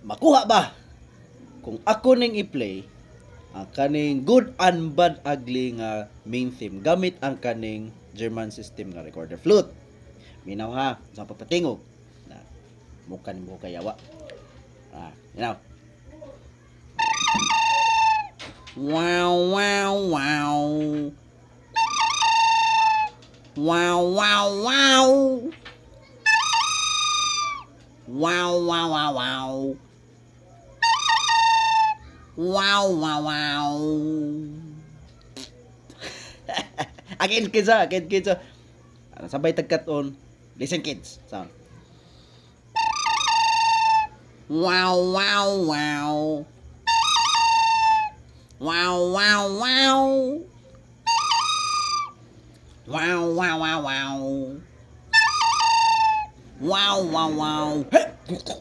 Makuha ba kung ako ning i-play ang kaning good and bad ugly nga main theme gamit ang kaning German system nga recorder flute. Minaw ha, sa papatingog na mukha ni mo kayawa. Minaw. Wow, wow, wow. Wow, wow, wow. Wow, wow, wow, wow. Wow, wow, wow. Again, kids ha. Again, kids ha. Sabay tagkat-on. Listen, kids. Sound. Wow, wow, wow. Wow, wow, wow. Wow, wow, wow, wow. Wow, wow, wow. Hey!